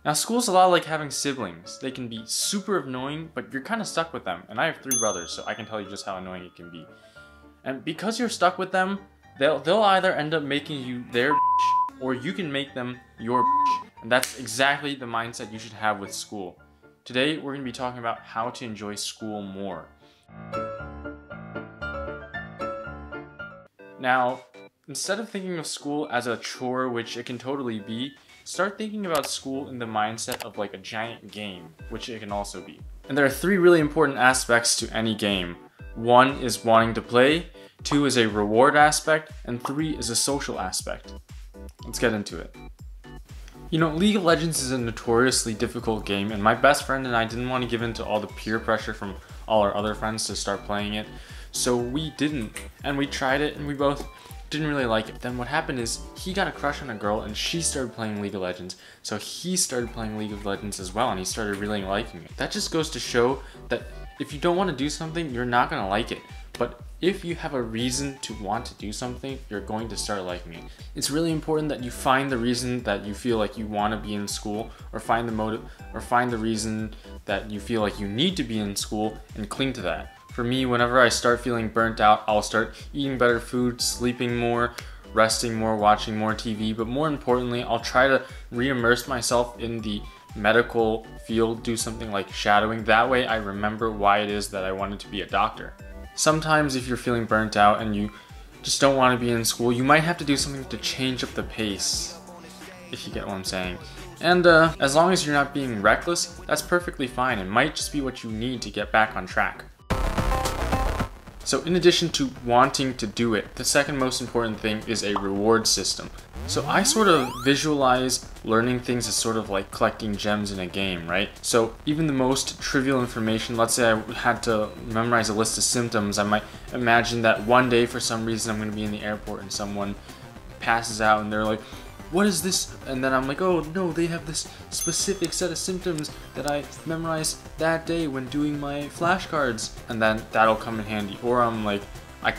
Now, school's a lot like having siblings. They can be super annoying, but you're kind of stuck with them. And I have 3 brothers, so I can tell you just how annoying it can be. And because you're stuck with them, they'll either end up making you their bitch, or you can make them your bitch. And that's exactly the mindset you should have with school. Today, we're going to be talking about how to enjoy school more. Now, instead of thinking of school as a chore, which it can totally be, start thinking about school in the mindset of like a giant game, which it can also be. And there are 3 really important aspects to any game. 1 is wanting to play, 2 is a reward aspect, and 3 is a social aspect. Let's get into it. You know, League of Legends is a notoriously difficult game, and my best friend and I didn't want to give in to all the peer pressure from all our other friends to start playing it, so we didn't. And we tried it, and we both didn't really like it. Then what happened is he got a crush on a girl and she started playing League of Legends. So he started playing League of Legends as well and he started really liking it. That just goes to show that if you don't want to do something, you're not going to like it. But if you have a reason to want to do something, you're going to start liking it. It's really important that you find the reason that you feel like you want to be in school, or find the motive, or find the reason that you feel like you need to be in school and cling to that. For me, whenever I start feeling burnt out, I'll start eating better food, sleeping more, resting more, watching more TV, but more importantly, I'll try to re-immerse myself in the medical field, do something like shadowing. That way I remember why it is that I wanted to be a doctor. Sometimes if you're feeling burnt out and you just don't want to be in school, you might have to do something to change up the pace, if you get what I'm saying. And as long as you're not being reckless, that's perfectly fine. It might just be what you need to get back on track. So in addition to wanting to do it, the second most important thing is a reward system. So I sort of visualize learning things as sort of like collecting gems in a game, right? So even the most trivial information, let's say I had to memorize a list of symptoms, I might imagine that one day for some reason I'm going to be in the airport and someone passes out and they're like, what is this? And then I'm like, oh no, they have this specific set of symptoms that I memorized that day when doing my flashcards. And then that'll come in handy. Or I'm like,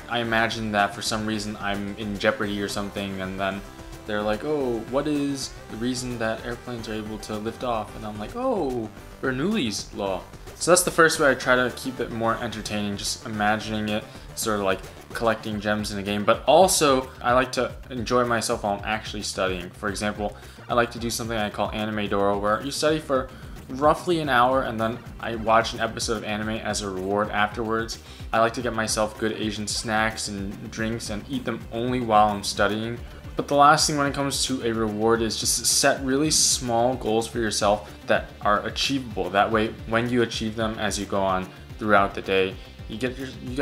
I imagine that for some reason I'm in jeopardy or something, and then they're like, oh, what is the reason that airplanes are able to lift off? And I'm like, oh, Bernoulli's law. So that's the first way I try to keep it more entertaining, just imagining it sort of like collecting gems in a game. But also, I like to enjoy myself while I'm actually studying. For example, I like to do something I call Anime Doro, where you study for roughly an hour and then I watch an episode of anime as a reward afterwards. I like to get myself good Asian snacks and drinks and eat them only while I'm studying. But the last thing when it comes to a reward is just set really small goals for yourself that are achievable. That way, when you achieve them as you go on throughout the day, you get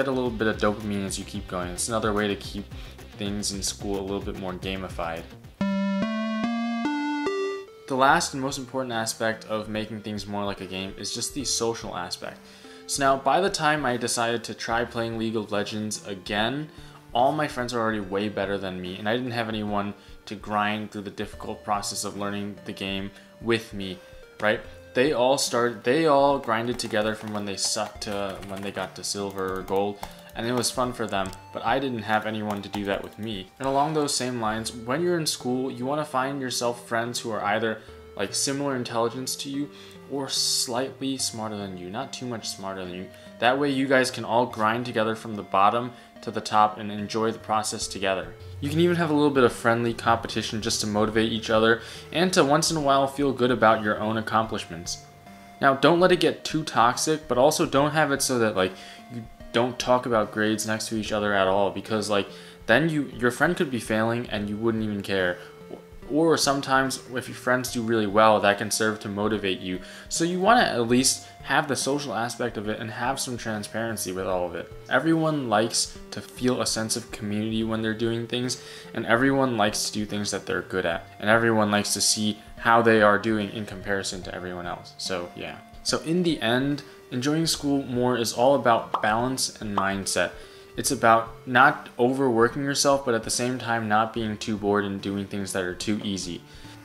a little bit of dopamine as you keep going. It's another way to keep things in school a little bit more gamified. The last and most important aspect of making things more like a game is just the social aspect. So now, by the time I decided to try playing League of Legends again, all my friends are already way better than me, and I didn't have anyone to grind through the difficult process of learning the game with me, right? They all grinded together from when they sucked to when they got to silver or gold, and it was fun for them, but I didn't have anyone to do that with me. And along those same lines, when you're in school, you want to find yourself friends who are either like similar intelligence to you or slightly smarter than you, not too much smarter than you. That way you guys can all grind together from the bottom to the top and enjoy the process together. You can even have a little bit of friendly competition just to motivate each other and to once in a while feel good about your own accomplishments. Now, don't let it get too toxic, but also don't have it so that like you don't talk about grades next to each other at all, because like then your friend could be failing and you wouldn't even care. Or sometimes if your friends do really well, that can serve to motivate you. So you want to at least have the social aspect of it and have some transparency with all of it. Everyone likes to feel a sense of community when they're doing things, and everyone likes to do things that they're good at, and everyone likes to see how they are doing in comparison to everyone else. So yeah. So in the end, enjoying school more is all about balance and mindset. It's about not overworking yourself, but at the same time not being too bored and doing things that are too easy.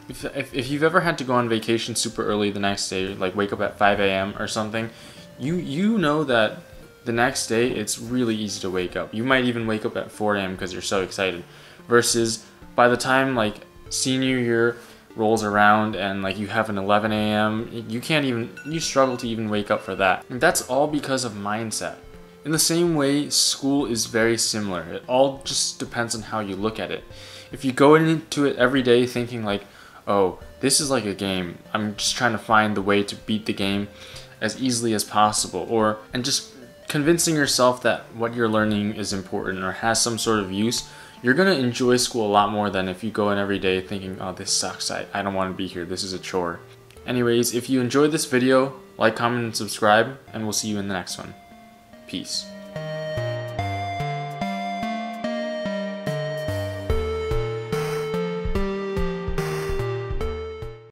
If you've ever had to go on vacation super early the next day, like wake up at 5 a.m. or something, you know that the next day it's really easy to wake up. You might even wake up at 4 a.m. because you're so excited. Versus by the time like senior year rolls around and like you have an 11 a.m., you struggle to even wake up for that. And that's all because of mindset. In the same way, school is very similar. It all just depends on how you look at it. If you go into it every day thinking like, oh, this is like a game, I'm just trying to find the way to beat the game as easily as possible, and just convincing yourself that what you're learning is important or has some sort of use, you're going to enjoy school a lot more than if you go in every day thinking, oh, this sucks, I don't want to be here, this is a chore. Anyways, if you enjoyed this video, like, comment, and subscribe, and we'll see you in the next one. Peace.